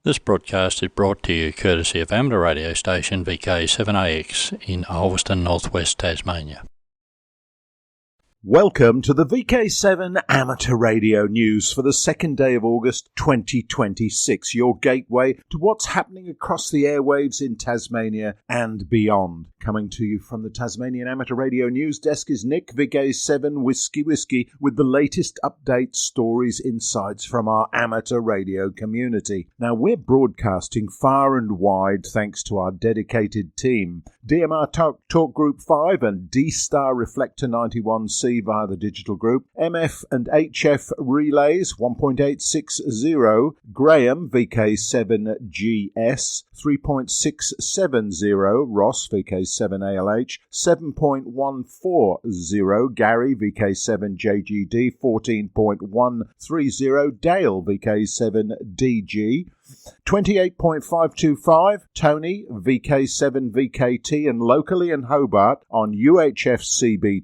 This broadcast is brought to you courtesy of amateur radio station VK7AX in Ulverstone, northwest Tasmania. Welcome to the VK7 Amateur Radio News for the second day of August 2026, your gateway to what's happening across the airwaves in Tasmania and beyond. Coming to you from the Tasmanian Amateur Radio News Desk is Nick, VK7 Whiskey, with the latest updates, stories, insights from our amateur radio community. Now, we're broadcasting far and wide thanks to our dedicated team. DMR Talk Group 5 and D-Star Reflector 91C via the digital group, MF and HF Relays 1.860, Graham VK7GS 3.670, Ross VK7ALH 7.140, Gary VK7JGD 14.130, Dale VK7DG 28.525, Tony VK7VKT, and locally in Hobart on UHF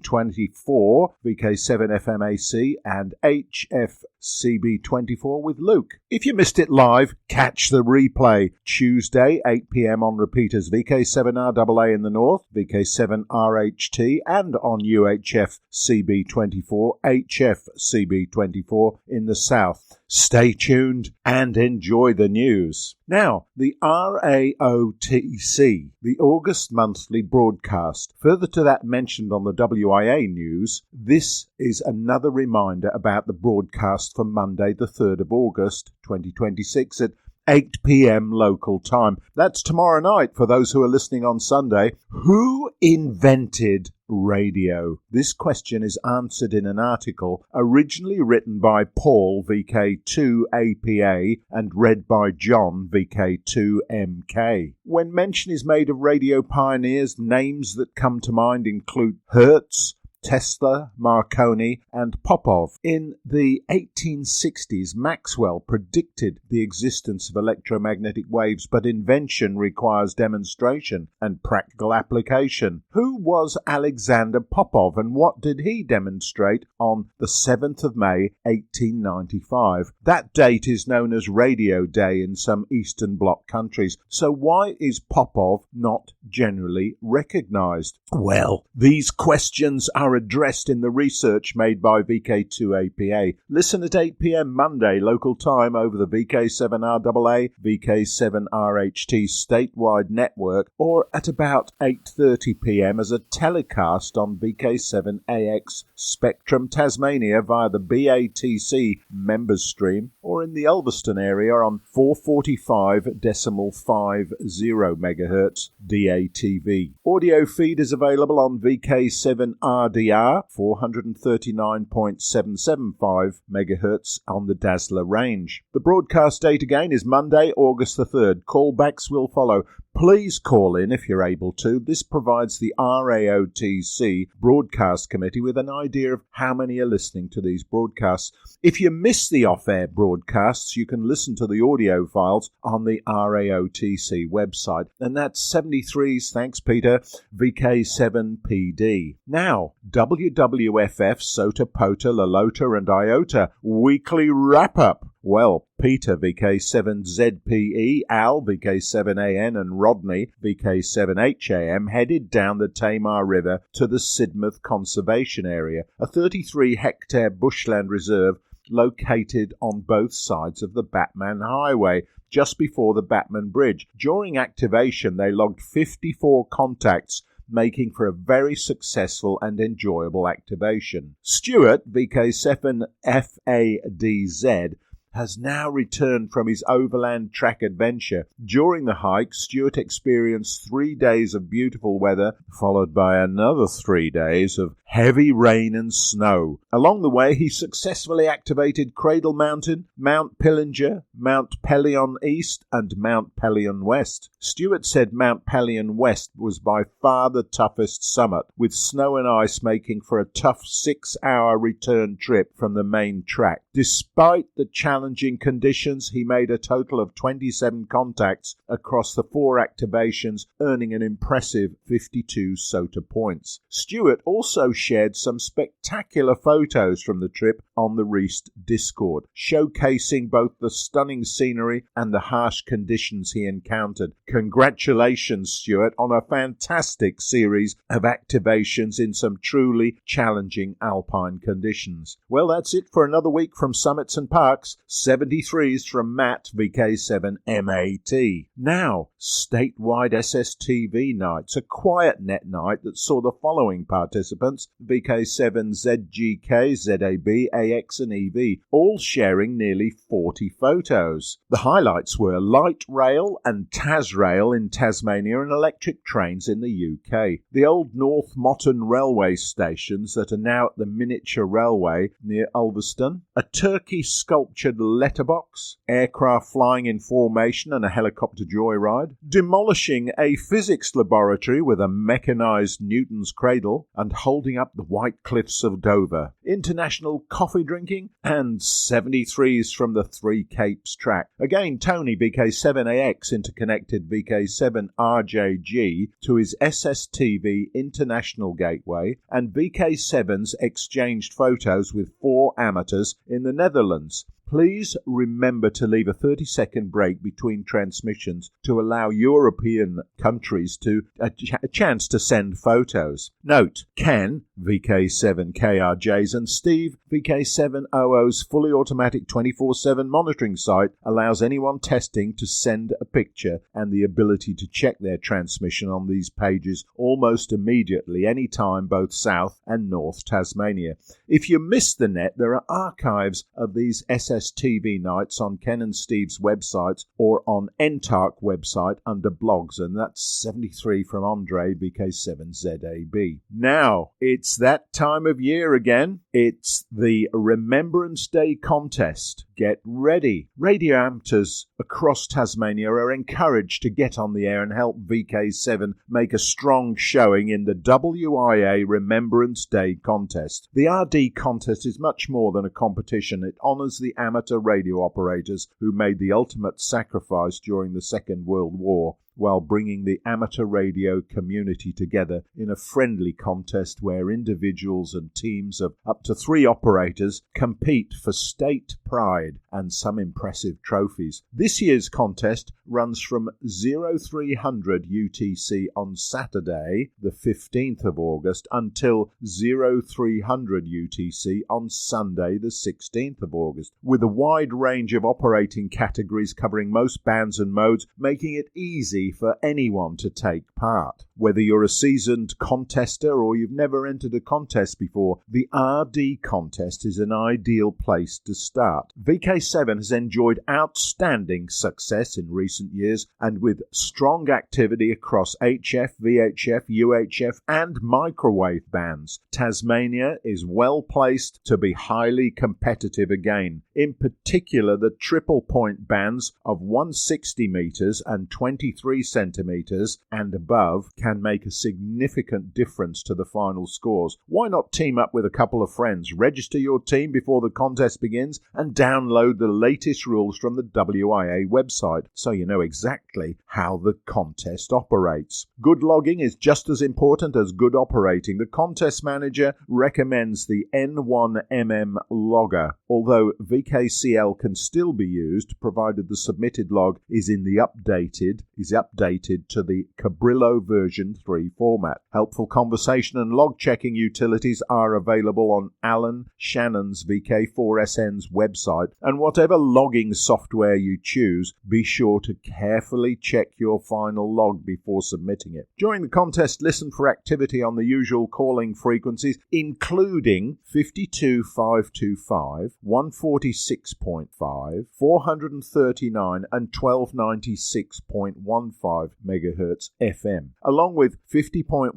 CB24, VK7FMAC and HF CB24 with Luke. If you missed it live, catch the replay. Tuesday, 8 p.m. on repeaters VK7RAA in the north, VK7RHT, and on UHF CB24, HF CB24 in the south. Stay tuned and enjoy the news. Now, the RAOTC, the August monthly broadcast. Further to that mentioned on the WIA news, this is another reminder about the broadcast for Monday the 3rd of August 2026 at 8 p.m. local time. That's tomorrow night for those who are listening on Sunday. Who invented radio? This question is answered in an article originally written by Paul, VK2APA, and read by John, VK2MK. When mention is made of radio pioneers, names that come to mind include Hertz, Tesla, Marconi, and Popov. In the 1860s, Maxwell predicted the existence of electromagnetic waves, but invention requires demonstration and practical application. Who was Alexander Popov, and what did he demonstrate on the 7th of May, 1895? That date is known as Radio Day in some Eastern Bloc countries. So why is Popov not generally recognized? Well, these questions are addressed in the research made by VK2APA. Listen at 8 p.m. Monday local time over the VK7RAA, VK7RHT statewide network, or at about 8:30 p.m. as a telecast on VK7AX Spectrum Tasmania via the BATC members stream, or in the Ulverstone area on 445.50 MHz DATV. Audio feed is available on VK7RDR 439.775 MHz on the Dazzler range. The broadcast date again is Monday, August the 3rd. Callbacks will follow. Please call in if you're able to. This provides the RAOTC Broadcast Committee with an idea of how many are listening to these broadcasts. If you miss the off-air broadcasts, you can listen to the audio files on the RAOTC website. And that's 73's, thanks Peter, VK7PD. Now, WWFF, Sota, Pota, Lalota and Iota weekly wrap-up. Well, Peter, VK7ZPE, Al, VK7AN, and Rodney, VK7HAM, headed down the Tamar River to the Sidmouth Conservation Area, a 33-hectare bushland reserve located on both sides of the Batman Highway, just before the Batman Bridge. During activation, they logged 54 contacts, making for a very successful and enjoyable activation. Stuart, VK7FADZ, has now returned from his overland track adventure. During the hike, Stuart experienced 3 days of beautiful weather, followed by another 3 days of heavy rain and snow. Along the way, he successfully activated Cradle Mountain, Mount Pillinger, Mount Pelion East, and Mount Pelion West. Stuart said Mount Pelion West was by far the toughest summit, with snow and ice making for a tough 6-hour return trip from the main track. Despite the challenging conditions, he made a total of 27 contacts across the 4 activations, earning an impressive 52 SOTA points. Stuart also shared some spectacular photos from the trip on the Reist Discord, showcasing both the stunning scenery and the harsh conditions he encountered. Congratulations, Stuart, on a fantastic series of activations in some truly challenging alpine conditions. Well, that's it for another week from Summits and Parks. 73s from Matt, VK7 MAT. Now, statewide SSTV nights, a quiet net night that saw the following participants: VK7 ZGK, ZAB, AX and EV, all sharing nearly 40 photos. The highlights were light rail and Tasrail in Tasmania and electric trains in the UK. The old North Motton railway stations that are now at the miniature railway near Ulverstone, a turkey sculptured letterbox, aircraft flying in formation and a helicopter joyride, demolishing a physics laboratory with a mechanised Newton's cradle and holding up the white cliffs of Dover, international coffee drinking, and 73s from the Three Capes track. Again, Tony, VK7AX, interconnected VK7 RJG to his SSTV international gateway, and VK7's exchanged photos with 4 amateurs in the Netherlands. Please remember to leave a 30-second break between transmissions to allow European countries to a chance to send photos. Note, Ken, VK7KRJs, and Steve, VK7OO's fully automatic 24/7 monitoring site allows anyone testing to send a picture and the ability to check their transmission on these pages almost immediately, anytime both South and North Tasmania. If you missed the net, there are archives of these SSTV nights on Ken and Steve's websites or on NTARC website under blogs, and that's 73 from Andre, VK7ZAB. Now, it's that time of year again. It's the Remembrance Day contest. Get ready. Radio amateurs across Tasmania are encouraged to get on the air and help VK7 make a strong showing in the WIA Remembrance Day contest. The RD contest is much more than a competition. It honours the amateur radio operators who made the ultimate sacrifice during the Second World War, while bringing the amateur radio community together in a friendly contest where individuals and teams of up to 3 operators compete for state pride and some impressive trophies. This year's contest runs from 0300 UTC on Saturday, the 15th of August, until 0300 UTC on Sunday, the 16th of August, with a wide range of operating categories covering most bands and modes, making it easy for anyone to take part. Whether you're a seasoned contester or you've never entered a contest before, the RD contest is an ideal place to start. VK7 has enjoyed outstanding success in recent years, and with strong activity across HF, VHF, UHF and microwave bands, Tasmania is well placed to be highly competitive again. In particular, the triple point bands of 160 metres and 23 centimetres and above can make a significant difference to the final scores. Why not team up with a couple of friends, register your team before the contest begins, and download the latest rules from the WIA website so you know exactly how the contest operates. Good logging is just as important as good operating. The contest manager recommends the N1MM logger, although VKCL can still be used provided the submitted log is updated to the Cabrillo version 3 format. Helpful conversation and log checking utilities are available on Alan Shannon's VK4SN's website, and whatever logging software you choose, be sure to carefully check your final log before submitting it. During the contest, listen for activity on the usual calling frequencies, including 52525, 146.5, 439 and 1296.15 MHz FM, along with 50.15,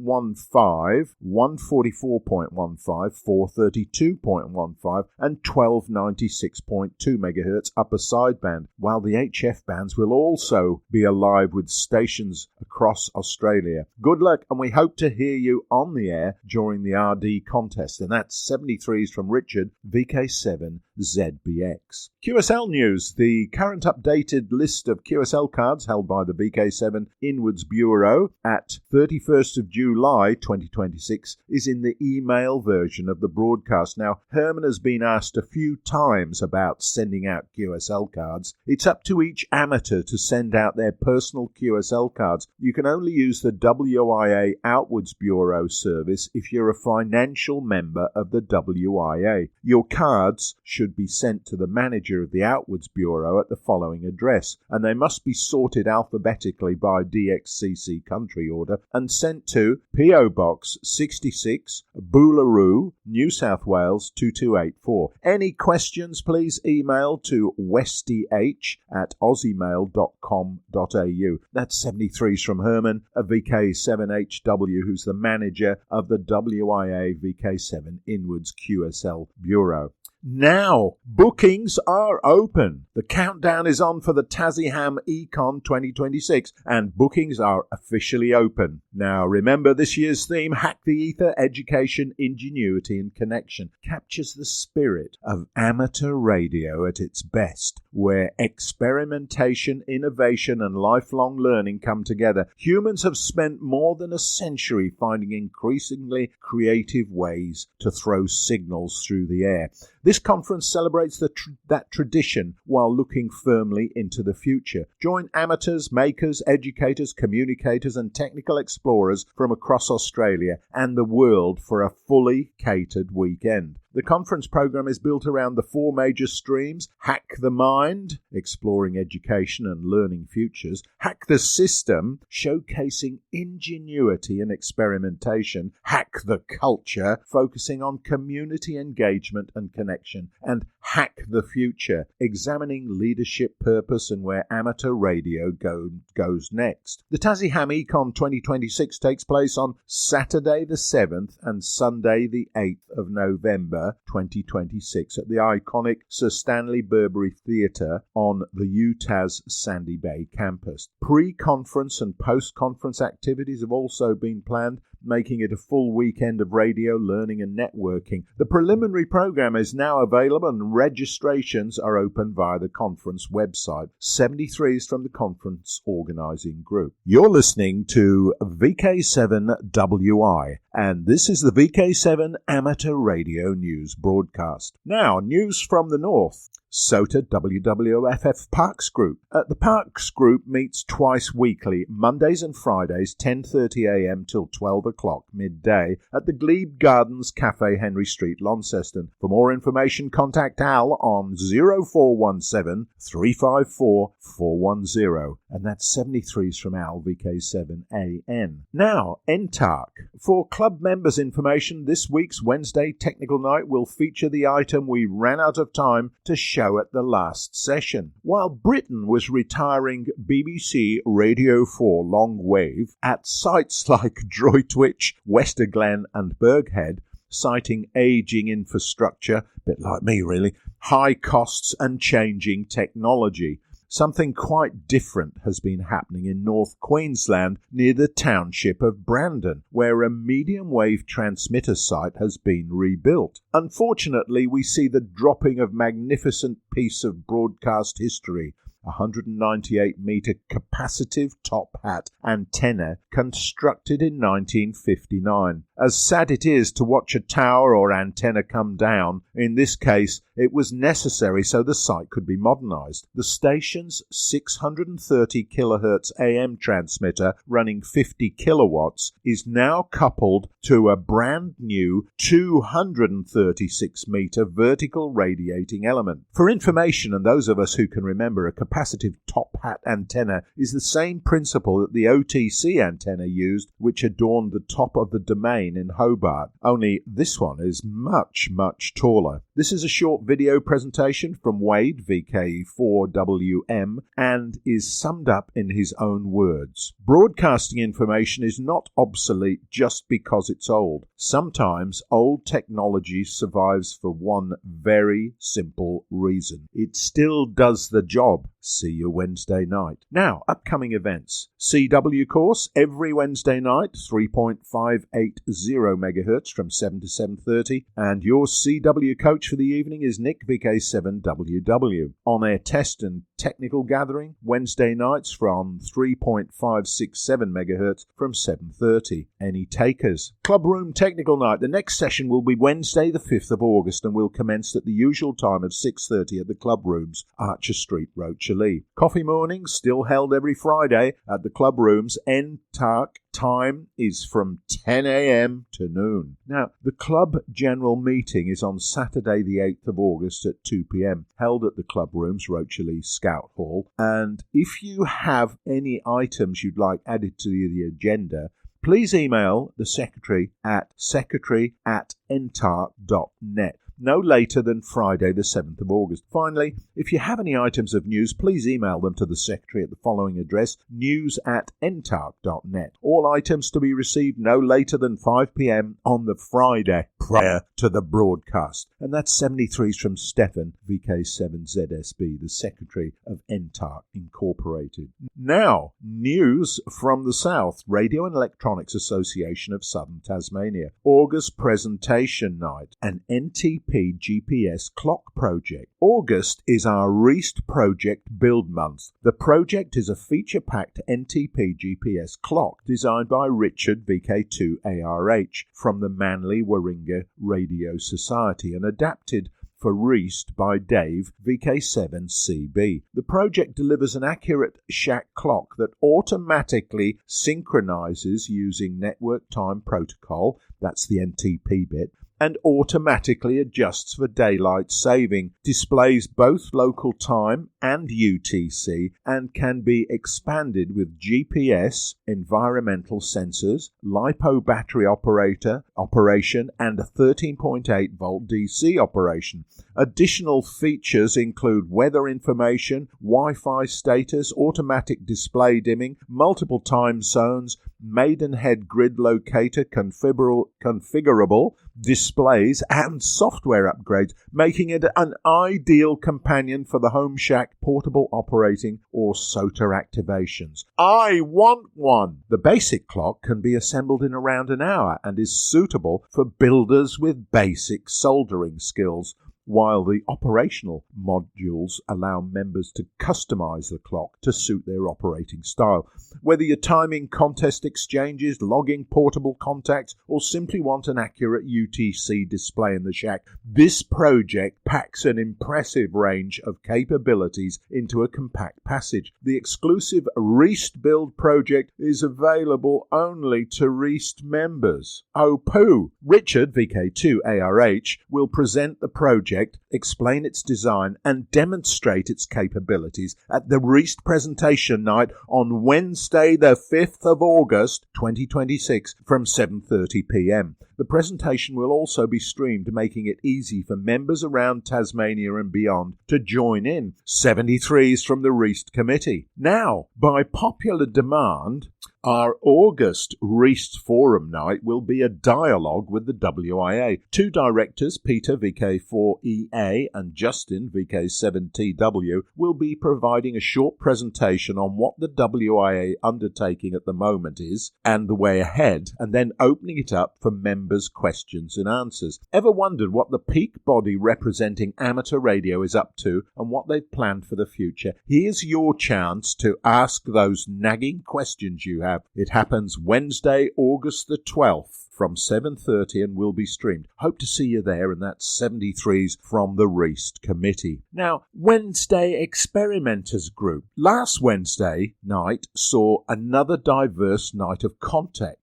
144.15, 432.15 and 1296.2 MHz upper sideband, while the HF bands will also be alive with stations across Australia. Good luck, and we hope to hear you on the air during the RD contest. And that's 73s from Richard, VK7 VK7ZBX. QSL news. The current updated list of QSL cards held by the VK7 Inwards Bureau at 31st of July 2026 is in the email version of the broadcast. Now, Herman has been asked a few times about sending out QSL cards. It's up to each amateur to send out their personal QSL cards. You can only use the WIA Outwards Bureau service if you're a financial member of the WIA. Your cards should be sent to the manager of the Outwards Bureau at the following address, and they must be sorted alphabetically by DXCC country order and sent to PO Box 66, Boolaroo, New South Wales 2284. Any questions, please email to westyh@aussiemail.com.au. That's 73s from Herman, a VK7HW, who's the manager of the WIA VK7 Inwards QSL Bureau. Now, bookings are open. The countdown is on for the TASIHAM Econ 2026, and bookings are officially open. Now, remember, this year's theme, Hack the Ether, Education, Ingenuity and Connection, captures the spirit of amateur radio at its best, where experimentation, innovation and lifelong learning come together. Humans have spent more than a century finding increasingly creative ways to throw signals through the air. This conference celebrates that tradition while looking firmly into the future. Join amateurs, makers, educators, communicators and technical explorers from across Australia and the world for a fully catered weekend. The conference program is built around the four major streams: Hack the Mind, exploring education and learning futures; Hack the System, showcasing ingenuity and experimentation; Hack the Culture, focusing on community engagement and connection; and Hack the Future, examining leadership, purpose and where amateur radio goes next. The TASIHAM Econ 2026 takes place on Saturday the 7th and Sunday the 8th of November 2026 at the iconic Sir Stanley Burbury Theatre on the UTAS Sandy Bay campus. Pre-conference and post-conference activities have also been planned, making it a full weekend of radio, learning and networking. The preliminary program is now available and registrations are open via the conference website. 73s from the conference organising group. You're listening to VK7WI, and this is the VK7 Amateur Radio News broadcast. Now, news from the north. SOTA WWFF Parks Group. The Parks Group meets twice weekly, Mondays and Fridays, 10:30 a.m. till 12 o'clock midday at the Glebe Gardens Cafe, Henry Street, Launceston. For more information, contact Al on 0417 354 410. And that's 73s from Al, VK7AN. Now, NTARC. For club members' information, this week's Wednesday Technical Night will feature the item we ran out of time to show at the last session. While Britain was retiring BBC Radio 4 long wave at sites like Droitwich, Westerglen and Burghead, citing ageing infrastructure, a bit like me really, high costs and changing technology. Something quite different has been happening in North Queensland near the township of Brandon, where a medium-wave transmitter site has been rebuilt. Unfortunately, we see the dropping of magnificent piece of broadcast history, a 198-metre capacitive top-hat antenna constructed in 1959. As sad it is to watch a tower or antenna come down, in this case it was necessary so the site could be modernised. The station's 630 kHz AM transmitter running 50 kilowatts is now coupled to a brand new 236-metre vertical radiating element. For information, and those of us who can remember, a capacitive top-hat antenna is the same principle that the OTC antenna used, which adorned the top of the domain in Hobart, only this one is much, much taller. This is a short video presentation from Wade, VK4WM, and is summed up in his own words. Broadcasting information is not obsolete just because it's old. Sometimes old technology survives for one very simple reason. It still does the job. see you Wednesday night. Now, upcoming events. CW course every Wednesday night, 3.580 MHz from 7 to 7:30. And your CW coach for the evening is Nick, VK7WW. On-air test and technical gathering, Wednesday nights from 3.567 MHz from 7:30. Any takers? Club Room Technical Night. The next session will be Wednesday the 5th of August and will commence at the usual time of 6:30 at the Club Rooms, Archer Street, Rochalee. Coffee mornings still held every Friday at the Club Rooms. NTARC time is from 10 a.m. to noon. Now, the club general meeting is on Saturday the 8th of August at 2 p.m, held at the Club Rooms, Rochalee Scout Hall. And if you have any items you'd like added to the agenda, please email the secretary at secretary@ntarc.net. No later than Friday the 7th of August. Finally, if you have any items of news, please email them to the Secretary at the following address, news@ntarc.net. All items to be received no later than 5 p.m. on the Friday prior to the broadcast. And that's 73s from Stefan, VK7ZSB, the Secretary of NTARC Incorporated. Now, news from the South. Radio and Electronics Association of Southern Tasmania. August presentation night. An NTP GPS clock project. August is our REAST project build month. The project is a feature-packed NTP GPS clock designed by Richard VK2ARH from the Manly Warringah Radio Society and adapted for REAST by Dave VK7CB. The project delivers an accurate shack clock that automatically synchronizes using network time protocol, that's the NTP bit, and automatically adjusts for daylight saving, displays both local time and UTC, and can be expanded with GPS, environmental sensors, LiPo battery operation, and a 13.8 volt DC operation. Additional features include weather information, Wi-Fi status, automatic display dimming, multiple time zones, Maidenhead grid locator, configurable displays, and software upgrades, making it an ideal companion for the Home Shack portable operating or SOTA activations. I want one! The basic clock can be assembled in around an hour and is suitable for builders with basic soldering skills, while the operational modules allow members to customize the clock to suit their operating style. Whether you're timing contest exchanges, logging portable contacts, or simply want an accurate UTC display in the shack, this project packs an impressive range of capabilities into a compact package. The exclusive REAST build project is available only to REAST members. Oh poo! Richard, VK2ARH, will present the project, explain its design, and demonstrate its capabilities at the REAST presentation night on Wednesday the 5th of August 2026 from 7:30 p.m. The presentation will also be streamed, making it easy for members around Tasmania and beyond to join in. 73s from the REAST committee. Now, by popular demand, our August REAST Forum night will be a dialogue with the WIA. Two directors, Peter VK4EA and Justin VK7TW, will be providing a short presentation on what the WIA undertaking at the moment is and the way ahead, and then opening it up for members' questions and answers. Ever wondered what the peak body representing amateur radio is up to and what they've planned for the future? Here's your chance to ask those nagging questions you have. It happens Wednesday, August the 12th from 7:30 and will be streamed. Hope to see you there, and that's 73s from the REAST committee. Now, Wednesday Experimenters Group. Last Wednesday night saw another diverse night of contact.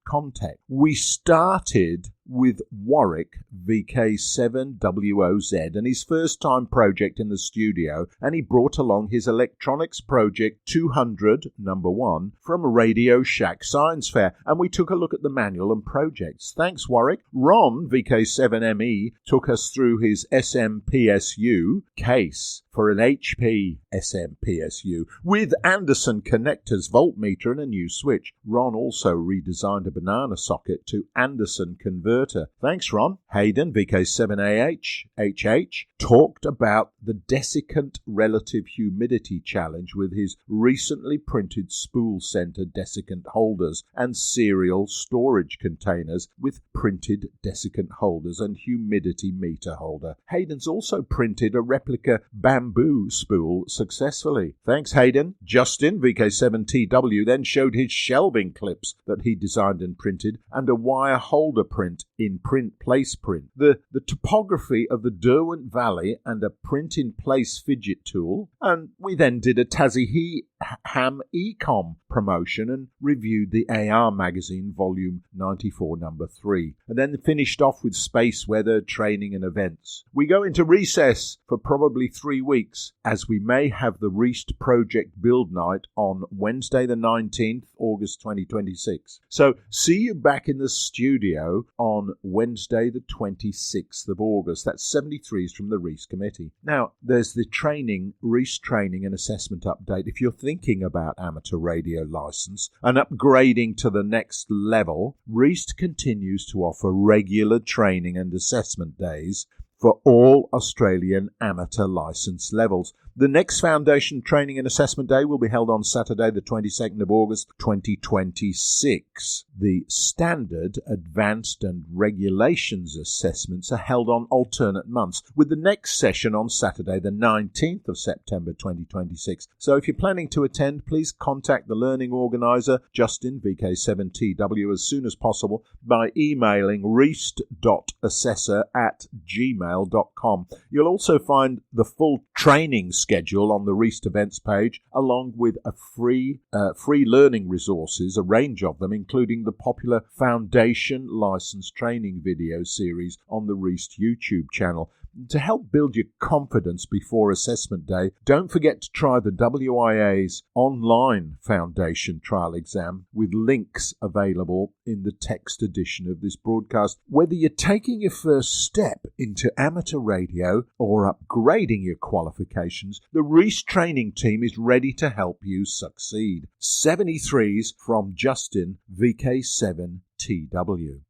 We started with Warwick VK7WOZ and his first time project in the studio, and he brought along his Electronics Project 200 #1 from Radio Shack Science Fair, and we took a look at the manual and projects. Thanks, Warwick. Ron VK7ME took us through his SMPSU case for an HP SMPSU with Anderson connectors, voltmeter and a new switch. Ron also redesigned a banana socket to Anderson converter. Thanks, Ron. Hayden, VK7AH, HH, talked about the desiccant relative humidity challenge with his recently printed spool center desiccant holders and serial storage containers with printed desiccant holders and humidity meter holder. Hayden's also printed a replica bamboo spool successfully. Thanks, Hayden. Justin, VK7TW, then showed his shelving clips that he designed and printed and a wire holder print in print place print. The topography of the Derwent Valley and a print-in-place fidget tool, and we then did a Tassie Ham Ecom promotion and reviewed the AR magazine volume 94 number 3, and then finished off with space weather, training and events. We go into recess for probably 3 weeks, as we may have the Reist Project Build Night on Wednesday the 19th, August 2026. So see you back in the studio on Wednesday the 26th of August. That's 73s from the Reist Committee. Now, there's the Reist training and assessment update. If you're thinking about amateur radio license and upgrading to the next level, Reist continues to offer regular training and assessment days for all Australian amateur license levels. The next Foundation Training and Assessment Day will be held on Saturday, the 22nd of August, 2026. The Standard, Advanced and Regulations assessments are held on alternate months, with the next session on Saturday, the 19th of September, 2026. So if you're planning to attend, please contact the learning organiser, Justin, VK7TW, as soon as possible by emailing reist.assessor@gmail.com. You'll also find the full training schedule on the Reist events page, along with a free learning resources, a range of them, including the popular Foundation License Training video series on the Reist YouTube channel. To help build your confidence before assessment day, don't forget to try the WIA's online Foundation trial exam with links available in the text edition of this broadcast. Whether you're taking your first step into amateur radio or upgrading your qualifications, the Reist training team is ready to help you succeed. 73s from Justin, VK7TW.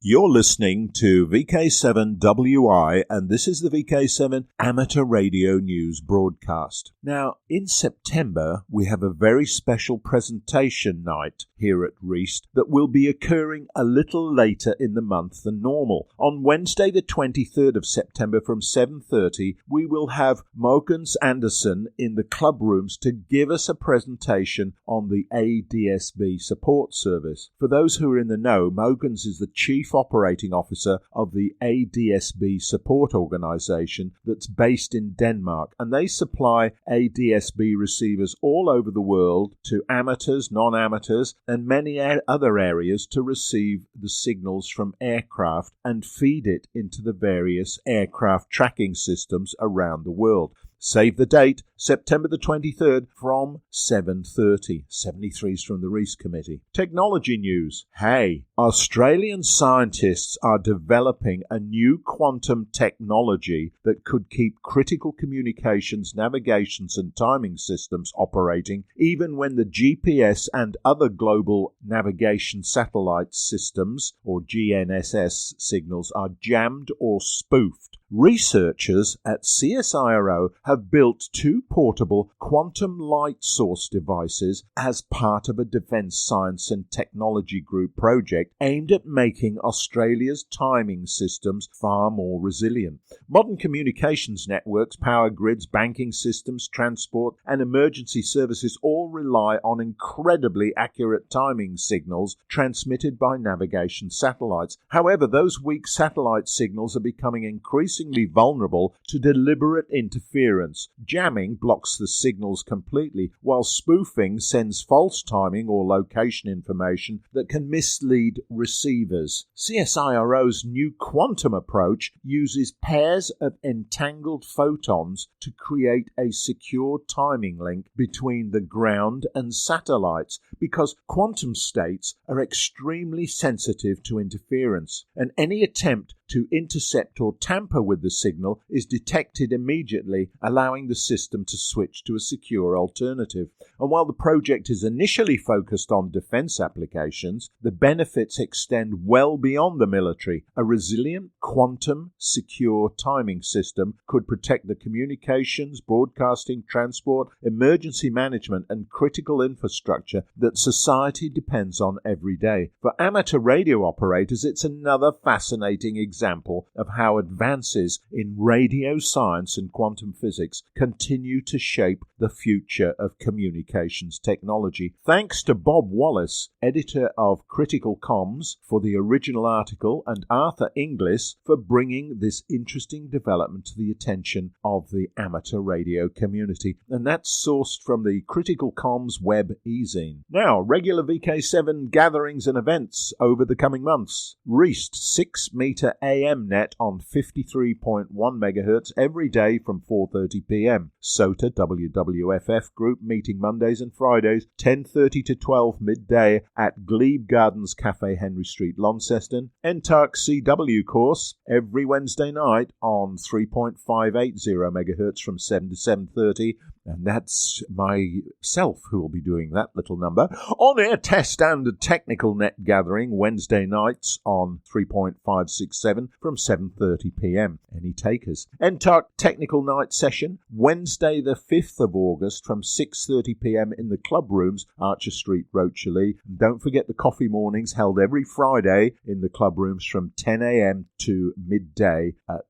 You're listening to VK7WI, and this is the VK7 Amateur Radio News broadcast. Now, in September, we have a very special presentation night here at Reist that will be occurring a little later in the month than normal. On Wednesday, the 23rd of September from 7:30, we will have Mogens Anderson in the club rooms to give us a presentation on the ADSB support service. For those who are in the know, Mogens is the Chief Operating Officer of the ADSB support organisation that's based in Denmark, and they supply ADSB receivers all over the world to amateurs, non-amateurs, and many other areas to receive the signals from aircraft and feed it into the various aircraft tracking systems around the world. Save the date, September the 23rd from 7:30. 73s from the Reist Committee. Technology news. Hey, Australian scientists are developing a new quantum technology that could keep critical communications, navigations and timing systems operating even when the GPS and other global navigation satellite systems, or GNSS signals, are jammed or spoofed. Researchers at CSIRO have built 2 portable quantum light source devices as part of a Defence Science and Technology Group project aimed at making Australia's timing systems far more resilient. Modern communications networks, power grids, banking systems, transport and emergency services all rely on incredibly accurate timing signals transmitted by navigation satellites. However, those weak satellite signals are becoming increasingly vulnerable to deliberate interference. Jamming blocks the signals completely, while spoofing sends false timing or location information that can mislead receivers. CSIRO's new quantum approach uses pairs of entangled photons to create a secure timing link between the ground ground and satellites, because quantum states are extremely sensitive to interference, and any attempt to intercept or tamper with the signal is detected immediately, allowing the system to switch to a secure alternative. And while the project is initially focused on defense applications, the benefits extend well beyond the military. A resilient, quantum, secure timing system could protect the communications, broadcasting, transport, emergency management, and critical infrastructure that society depends on every day. For amateur radio operators, it's another fascinating example of how advances in radio science and quantum physics continue to shape the future of communications technology. Thanks to Bob Wallace, editor of Critical Comms, for the original article, and Arthur Inglis for bringing this interesting development to the attention of the amateur radio community. And that's sourced from the Critical Comms web e-zine. Now, regular VK7 gatherings and events over the coming months. Reist 6-meter AM net on 53.1 MHz every day from 4:30 p.m. SOTA WWFF group meeting Mondays and Fridays 10:30 to 12 midday at Glebe Gardens Cafe, Henry Street, Launceston. NTARC CW course every Wednesday night on 3.580 MHz from 7 to 7:30. And that's myself who will be doing that little number. On-air test and technical net gathering Wednesday nights on 3.567 from 7:30 p.m. Any takers? NTARC technical night session Wednesday the 5th of August from 6:30 p.m. in the club rooms, Archer Street, Rocherley. And don't forget the coffee mornings held every Friday in the club rooms from 10 a.m. to midday at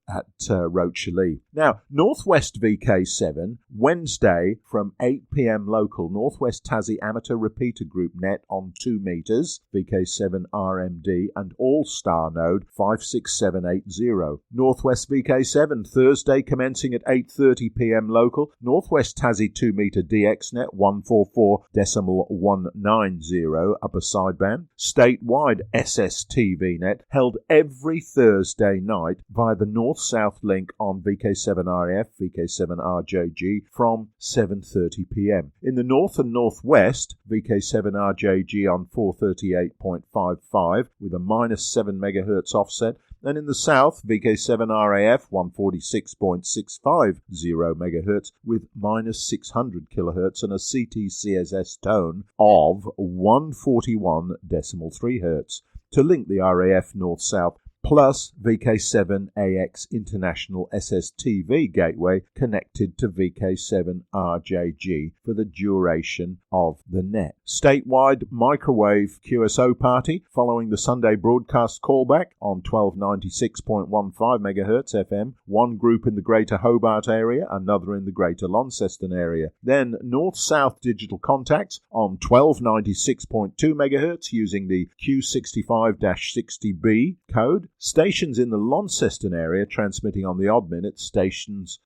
Rocherley. Now, Northwest VK7 Wednesday from 8 p.m. local, Northwest Tassie Amateur Repeater Group net on 2 meters, VK7 RMD and All-Star node 56780. Northwest VK7 Thursday commencing at 8:30 p.m. local, Northwest Tassie 2 meter DX net 144.190 upper sideband. Statewide SSTV net held every Thursday night via the North-South link on VK7RF, VK7RJG from 7:30 p.m. In the North and Northwest, VK7RJG on 438.55 with a -7 MHz offset, and in the South, VK7RAF 146.650 MHz with -600 kHz and a CT-CSS tone of 141.3 Hz. To link the RAF North-South plus VK7AX International SSTV gateway connected to VK7RJG for the duration of the net. Statewide microwave QSO party following the Sunday broadcast callback on 1296.15 MHz FM, one group in the Greater Hobart area, another in the Greater Launceston area. Then North-South digital contacts on 1296.2 MHz using the Q65-60B code. Stations in the Launceston area transmitting on the odd minute, stations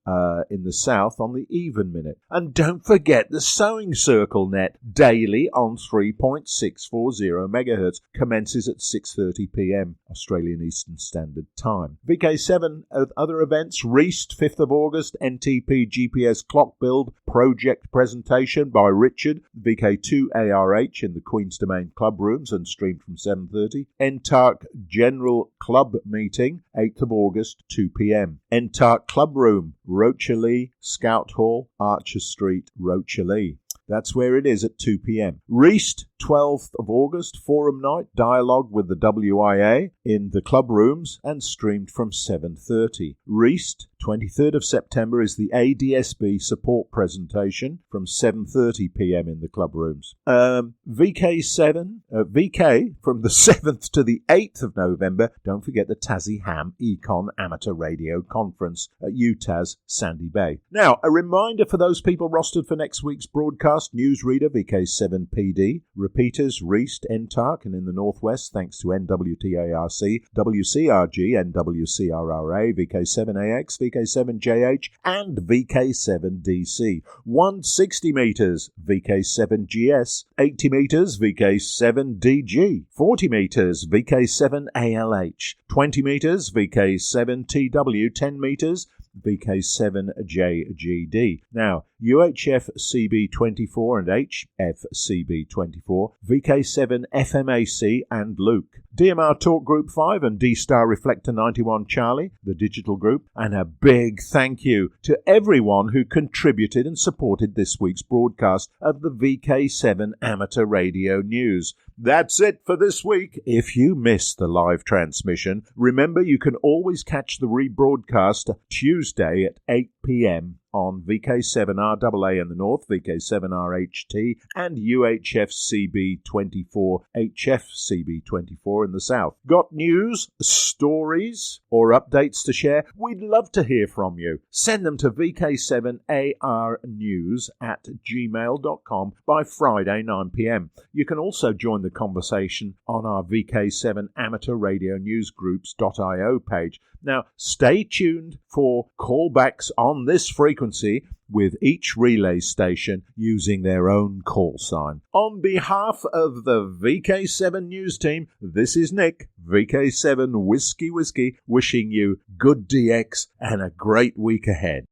in the south on the even minute. And don't forget the Sewing Circle net daily on 3.640 MHz commences at 6:30 p.m. Australian Eastern Standard Time. VK7 other events, Reist 5th of August, NTP GPS clock build project presentation by Richard, VK2 ARH in the Queen's Domain club rooms and streamed from 7:30. NTARC General Club meeting 8th of August 2 p.m. NTARC Club Room, Rocherley, Scout Hall, Archer Street, Rocherley. That's where it is at 2 p.m. Reist, 12th of August, Forum Night, dialogue with the WIA in the club rooms and streamed from 7:30. Reist, 23rd of September, is the ADSB support presentation from 7:30 p.m. in the club rooms. VK from the 7th to the 8th of November. Don't forget the Tassie Ham Econ Amateur Radio Conference at UTAS Sandy Bay. Now, a reminder for those people rostered for next week's broadcast: newsreader VK7PD, repeaters Reist, NTARC, and in the Northwest, thanks to NWTARC, WCRG, NWCRRA, VK7AX, VK7JH, and VK7DC. 160 meters, VK7GS. 80 meters, VK7DG. 40 meters, VK7ALH. 20 meters, VK7TW. 10 meters, VK7JGD. Now, UHF CB24 and HF CB24, VK7 FMAC and Luke, DMR Talk Group 5 and D-Star Reflector 91 Charlie, the digital group, and a big thank you to everyone who contributed and supported this week's broadcast of the VK7 Amateur Radio News. That's it for this week. If you missed the live transmission, remember you can always catch the rebroadcast Tuesday at 8 p.m. on VK7RAA in the north, VK7RHT, and UHF-CB24, HF-CB24 in the south. Got news, stories, or updates to share? We'd love to hear from you. Send them to VK7ARnews@gmail.com by Friday 9 p.m. You can also join the conversation on our VK7 Amateur Radio Newsgroups.io page. Now, stay tuned for callbacks on this frequency with each relay station using their own call sign. On behalf of the VK7 News team, this is Nick, VK7 Whiskey, wishing you good DX and a great week ahead.